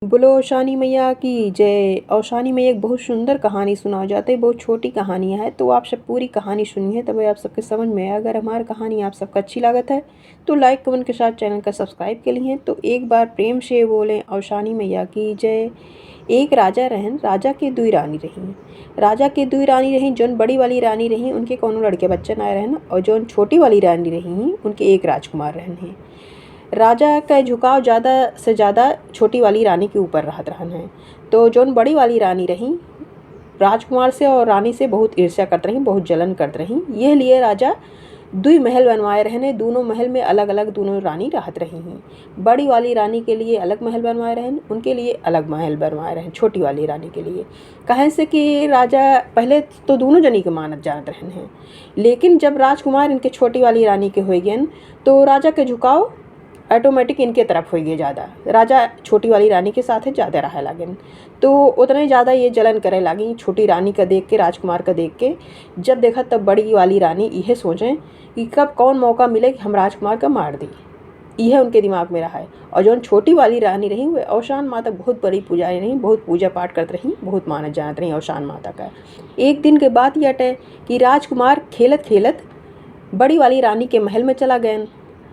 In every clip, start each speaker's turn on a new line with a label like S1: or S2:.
S1: बोलो औशानी मैया की जय। औशानी मैया एक बहुत सुंदर कहानी सुनाओ जाते है। बहुत छोटी कहानी है तो आप सब पूरी कहानी सुनिए, तब आप सबके समझ में आए। अगर हमारी कहानी आप सबको अच्छी लागत है तो लाइक कमेंट के साथ चैनल का सब्सक्राइब के लिए तो एक बार प्रेम से बोलें औशानी मैया की जय। एक राजा रहन, राजा के दुई रानी रही। राजा के दुई रानी रही। जौन बड़ी वाली रानी रही उनके कोनो लड़के बच्चे ना रहन, और जौन छोटी वाली रानी रही उनके एक राजकुमार रहन है। राजा का झुकाव ज़्यादा से ज़्यादा छोटी वाली रानी के ऊपर रहत रहन है। तो जौन बड़ी वाली रानी रही राजकुमार से और रानी से बहुत ईर्ष्या करत रही, बहुत जलन करत रही। यह लिए राजा दुई महल बनवाए रहने। दोनों महल में अलग अलग दोनों रानी रहत रही हैं। बड़ी वाली रानी के लिए अलग महल बनवाए रहन, उनके लिए अलग महल बनवाए रहन छोटी वाली रानी के लिए। कहे से कि राजा पहले तो दोनों जनी के मानत जानत रहन हैं, लेकिन जब राजकुमार इनके छोटी वाली रानी के हो गए तो राजा के झुकाव ऑटोमेटिक इनके तरफ हो गए ज़्यादा। राजा छोटी वाली रानी के साथ ज़्यादा रहे लागन, तो उतने ज़्यादा ये जलन करे लगी छोटी रानी का देख के, राजकुमार का देख के। जब देखा तब बड़ी वाली रानी यह सोचें कि कब कौन मौका मिले कि हम राजकुमार का मार दी। यह उनके दिमाग में रहा है। और जो छोटी वाली रानी रही वह औशान माता बहुत बड़ी पुजारी रही, बहुत पूजा पाठ करती रही, बहुत मानत जानत रही औशान माता का। एक दिन के बात यह अटे कि राजकुमार खेलत खेलत बड़ी वाली रानी के महल में चला गए,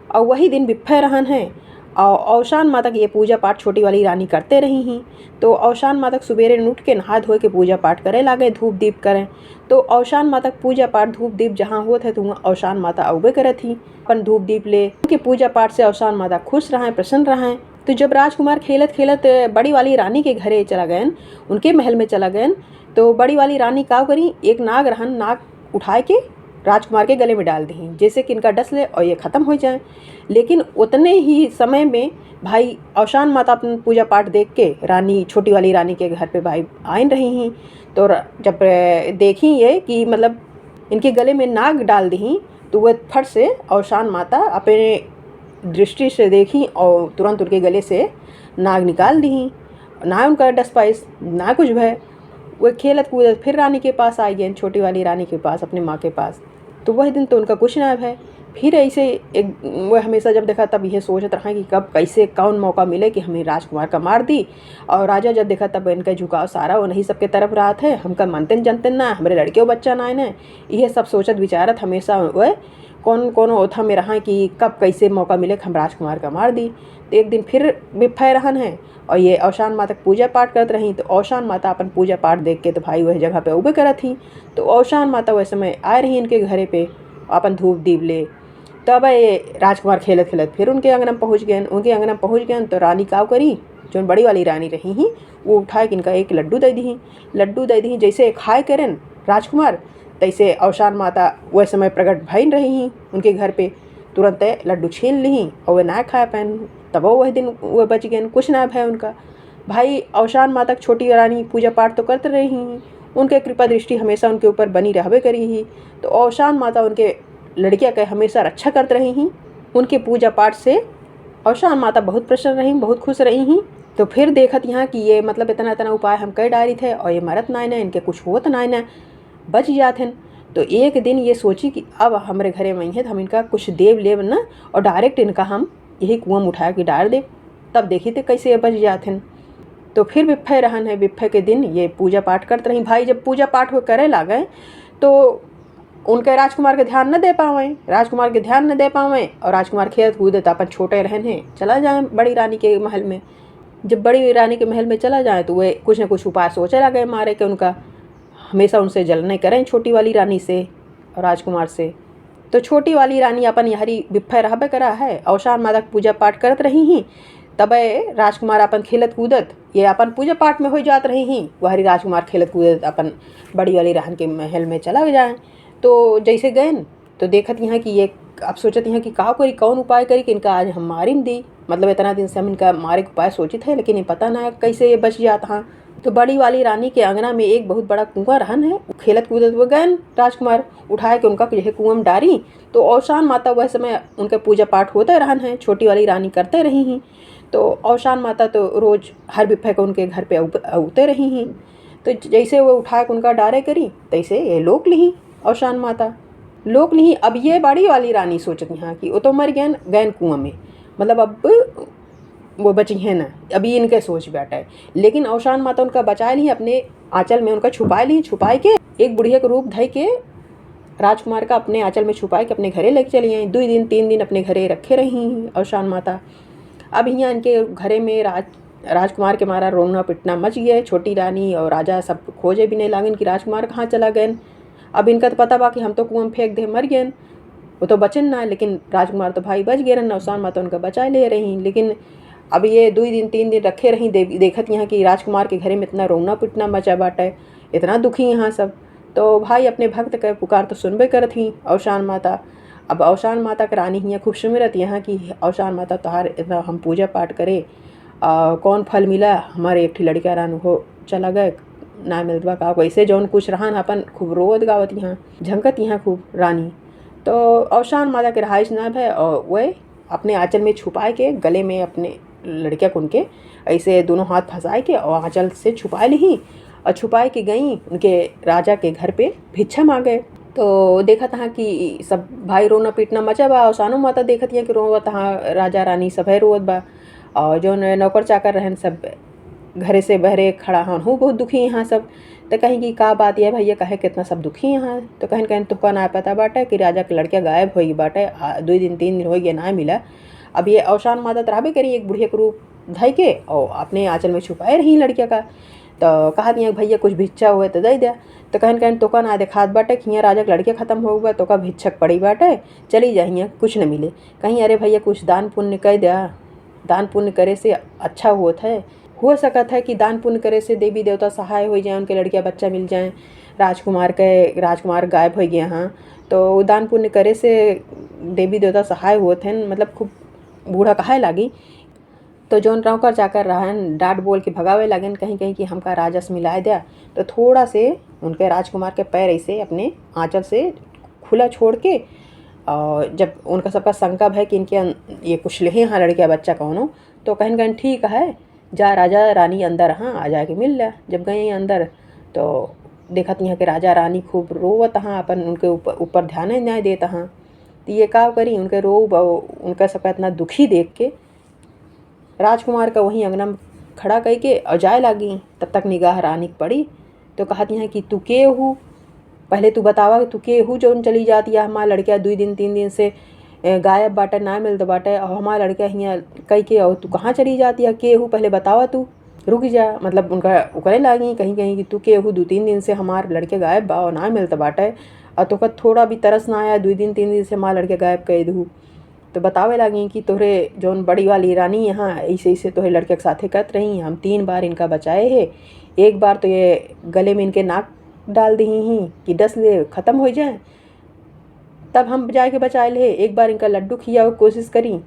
S1: और वही दिन बिफे रहन हैं। और औशान माता की ये पूजा पाठ छोटी वाली रानी करते रही ही। तो औशान माता सुबेरे उठ के नहा धो के पूजा पाठ करे लागे, धूप दीप करें। तो औशान माता पूजा पाठ धूप दीप जहाँ होते है तो वहाँ औशान माता अवबे करे थी अपन धूप दीप ले उनके पूजा पाठ से। औशान माता खुश रहें, प्रसन्न रहें। तो जब राजकुमार खेलत खेलत बड़ी वाली रानी के घरे चला गए, उनके महल में चला गए, तो बड़ी वाली रानी का करी, एक नाग रहन, नाग उठाए के राजकुमार के गले में डाल दी जैसे कि इनका डस ले और ये ख़त्म हो जाए। लेकिन उतने ही समय में भाई औशान माता अपना पूजा पाठ देख के रानी छोटी वाली रानी के घर पे भाई आइन रही हैं। तो जब देखी ये कि मतलब इनके गले में नाग डाल दी, तो वह फट से औशान माता अपने दृष्टि से देखी और तुरंत उनके गले से नाग निकाल दी। ना उनका डस पाइस ना कुछ भय। वह खेलत कूदत फिर रानी के पास आई गए, छोटी वाली रानी के पास, अपनी माँ के पास। तो वह दिन तो उनका कुछ ना है। फिर ऐसे एक वह हमेशा जब देखा तब यह सोचत रहा कि कब कैसे कौन मौका मिले कि हमें राजकुमार का मार दी। और राजा जब देखा तब इनका झुकाव सारा उन्हीं सबके तरफ रहा है। हमका मानते जनते ना, हमारे लड़के बच्चा ना है, यह सब सोचत विचारत हमेशा वह कौन ओथा में रहा कि कब कैसे मौका मिले कि हम राजकुमार का मार दी। तो एक दिन फिर बिफे रहन है और ये औशान माता पूजा पाठ करत रही। तो औशान माता अपन पूजा पाठ देख के तो भाई वह जगह पे उबे करत थी। तो औशान माता वह समय आए रही इनके घरे पे अपन धूप दीप ले। तब ये राजकुमार खेलत खेलत फिर उनके अंगना में पहुँच गए। उनके अंगना में पहुँच गए तो रानी का करी, जो बड़ी वाली रानी रही ही, वो उठाए कि इनका एक लड्डू दे दी। लड्डू दे दी जैसे खाए करें राजकुमार, तैसे औशान माता वह समय प्रकट भइन रही ही उनके घर पे। तुरंत लड्डू छीन ली और वह ना खाए पैन। तब वह दिन वह बच गए, कुछ ना भय उनका। भाई औशान माता छोटी रानी पूजा पाठ तो करते रही ही, उनके कृपा दृष्टि हमेशा उनके ऊपर बनी रहबे करी ही। तो औशान माता उनके लड़कियाँ के हमेशा रक्षा करते रही ही। उनके पूजा पाठ से औशान माता बहुत प्रसन्न रही, बहुत खुश रही ही। तो फिर देखत यहाँ कि ये मतलब इतना इतना उपाय हम कई डारी थे और ये मरत ना ना, इनके कुछ होत ना, बच जाते हैं। तो एक दिन ये सोची कि अब हमारे घरे में है तो हम इनका कुछ देव लेव ना, और डायरेक्ट इनका हम यही कुआं उठा के डाल दे। तब देखी थे कैसे ये बच जाते हैं। तो फिर बिफे रहन है। बिफे के दिन ये पूजा पाठ करते रही। भाई जब पूजा पाठ वो करे लागे तो उनके राजकुमार के ध्यान न दे पावे, राजकुमार के ध्यान न दे पावे। और राजकुमार खेत कूदत अपन छोटे रहन हैं चला जाए बड़ी रानी के महल में। जब बड़ी रानी के महल में चला जाए तो वे कुछ न कुछ उपाय सोचे लगे मारे के उनका हमेशा उनसे जलने करें छोटी वाली रानी से और राजकुमार से। तो छोटी वाली रानी अपन यहरी बिफे रहबे करा है, औशान माता पूजा पाठ करत रही ही। तब राजकुमार अपन खेलत कूदत ये अपन पूजा पाठ में हो जात रही ही, वहरी राजकुमार खेलत कूदत अपन बड़ी वाली रानी के महल में चला जाए। तो जैसे गए तो देखत यहाँ कि ये अब सोचत यहाँ कि का करी, कौन उपाय करी कि इनका आज हम मारिन दी। मतलब इतना दिन से हम इनका मारे के उपाय सोचित है, लेकिन ये पता ना कैसे ये बच जाता हाँ। तो बड़ी वाली रानी के अंगना में एक बहुत बड़ा कुआं रहन है। खेलत कूदत वो गए राजकुमार उठाए के उनका जो कुआं में डारी। तो औशान माता वह समय उनके पूजा पाठ होते रहन है, छोटी वाली रानी करते रही ही। तो औशान माता तो रोज हर बिफे को उनके घर पे उते रही ही। तो जैसे वो उठा के उनका डारे करी तैसे ये लोक ली औशान माता लोक ली। अब ये बड़ी वाली रानी सोचत यहाँ कि वो तो मर गए कुआं में, मतलब अब वो बची हैं ना, अभी इनके सोच बैठा है। लेकिन औशान माता उनका बचा ली, अपने आंचल में उनका छुपा ली, छुपाए के एक बुढ़िया के रूप धई के राजकुमार का अपने आंचल में छुपाए के अपने घरे लेके चली आई। 2 दिन 3 दिन अपने घरे रखे रही औशान माता। अब यहाँ इनके घरे में राजकुमार के मारा रोना पिटना मच गया है। छोटी रानी और राजा सब खोजे भी नहीं लागन कि राजकुमार कहाँ चला गए। अब इनका तो पता बा कि हम तो कुआं में फेंक दे मर गए, वो तो बचन ना, लेकिन राजकुमार तो भाई बच गए रन। औशान माता उनका बचा ले रही। लेकिन अब ये 2 दिन 3 दिन रखे रही, देखत यहाँ कि राजकुमार के घरे में इतना रोना पिटना मचा बाटे, इतना दुखी यहाँ सब। तो भाई अपने भक्त का पुकार तो सुनबे करत ही औशान माता। अब औशान माता के रानी हियाँ खूब सुमिरत यहाँ कि औशान माता तोहार इतना हम पूजा पाठ करे, कौन फल मिला, हमारे एक लड़का रान हो चला गए ना मिलतवा का वैसे जौन कुछ रहन अपन खूब रोवत गावत यहाँ झंकत यहाँ खूब रानी। तो औशान माता के रहाइश ना भय और वह अपने आंचल में छुपाए के गले में अपने लड़किया कुन के ऐसे दोनों हाथ फंसाए के और आंचल से छुपा ली और छुपाए के गई उनके राजा के घर पे भिक्षा मांगे। तो देखा था कि सब भाई रोना पीटना मचा बा। औशानो माता देखत है कि रोवत हाँ राजा रानी सब है रोवत बा, और जो नौकर चाकर रहन सब घरे से बहरे खड़ा हन हूँ बहुत दुखी यहाँ सब। तो कहीं कि का बात है भैया कहे कितना सब दुखी यहाँ। तो कहीं कहीं तुका ना पता बाटे कि राजा के लड़किया गायब होगी बाटे, 2 दिन 3 दिन हो गया ना मिला। अब ये औशान माता तराबे करी एक बुढ़िया के रूप धई के और अपने आंचल में छुपाए रही लड़किया का। तो कहा दिया भैया कुछ भिक्षा हुए तो दे दिया। तो कहीं तोका ना देखात बाटे कि यहाँ राजा के लड़के ख़त्म हो गया, तो का भिक्षक पड़ी बाटे चली जा यहाँ कुछ न मिले। कहीं अरे भैया कुछ दान पुण्य कर दिया, दान पुण्य करे से अच्छा होता है, हो सकता है कि दान पुण्य करे से देवी देवता सहाय हो जाए, उनके लड़कियां बच्चा मिल जाए। राजकुमार गायब हो गया हाँ, तो दान पुण्य करे से देवी देवता सहाय होते हैं, मतलब खूब बूढ़ा कहे लागी। तो जौन नौकर चाकर रहन डांट बोल के भगावे लगन कहीं कहीं कि हमका राजस मिलाए दिया। तो थोड़ा से उनके राजकुमार के पैर ऐसे अपने आंचल से खुला छोड़ के, और जब उनका सबका संकल्प है कि इनके ये कुछ ले हाँ लड़किया बच्चा कौनो, तो कहीं ठीक है जा राजा रानी अंदर हाँ आ जाके मिल लिया। जब गए अंदर तो देखत यहाँ के राजा रानी खूब रोवत हाँ, अपन उनके ऊपर ध्यान नहीं देता हाँ। तो ये का करी उनके उनका सबका इतना दुखी देख के राजकुमार का वहीं अंगना में खड़ा कह के और जाए लगी। तब तक निगाह रानी पड़ी तो कहती हैं कि तू के हूँ, पहले तू बतावा तू के हूँ जो चली जाती है हमारा लड़किया 2 दिन 3 दिन से गायब बाटे ना मिलत बाटे, और हमारा लड़का यहाँ कह के और तू कहाँ चली जाती है, के हूँ पहले बतावा तू, रुक जा। मतलब उनका उकरे लागी कहीं कहीं कि तू के हूँ 2 3 दिन से हमारे लड़के गायब बा और ना मिलत बाटे, और तो थोड़ा भी तरस ना आया 2 दिन 3 दिन से हमारे लड़के गायब कह दूँ। तो बतावे लगी कि तोहरे जौन बड़ी वाली रानी यहाँ ऐसे ऐसे तोहरे लड़के के साथे करत रही, हम 3 बार इनका बचाए है। एक बार तो ये गले में इनके नाक डाल दी ही कि डस ले ख़त्म हो जाए, तब हम जाके बचाए ले। एक बार इनका लड्डू खिया कोशिश करी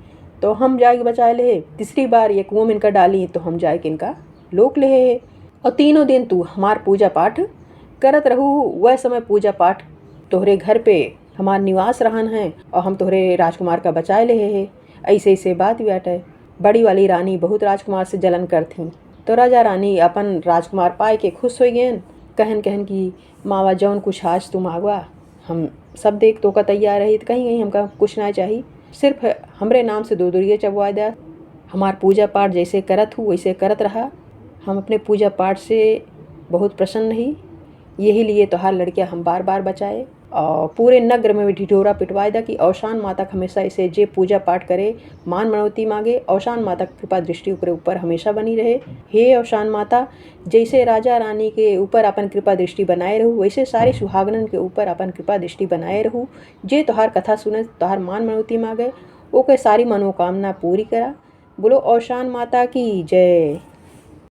S1: तो हम जाके बचाए ले। तीसरी बार ये कुआं में इनका डाली तो हम जाके इनका लोक ले है। और 3 दिन तू हमार पूजा पाठ करत रहू, वह समय पूजा पाठ तोहरे घर पे हमार निवास रहन है और हम तोहरे राजकुमार का बचाए ले है। ऐसे ऐसे बात बाटे। बड़ी वाली रानी बहुत राजकुमार से जलन करती, तो राजा रानी अपन राजकुमार पाए के खुश हो गए। कहन कि मावा जौन कुछ आज तुम आगवा हम सब देख तो का तैयार रही, तो कहीं हमका कुछ ना चाहिए, सिर्फ हमरे नाम से 2 दूरिये चबवा दिया। हमार पूजा पाठ जैसे करत हूँ वैसे करत रहा, हम अपने पूजा पाठ से बहुत प्रसन्न रही, यही लिए तोहार लड़कियाँ हम बार बार बचाए। और पूरे नगर में ढिढोरा पिटवाए दा कि औशान माता हमेशा इसे जे पूजा पाठ करे मान मनौती मांगे, औशान माता की कृपा दृष्टि ऊपर हमेशा बनी रहे। हे औशान माता, जैसे राजा रानी के ऊपर अपन कृपा दृष्टि बनाए रहू, वैसे सारे सुहागनन के ऊपर अपन कृपा दृष्टि बनाए रहू। जे तोहार कथा सुने तोहार मान मनौती मांगे ओके सारी मनोकामना पूरी करा। बोलो औशान माता की जय।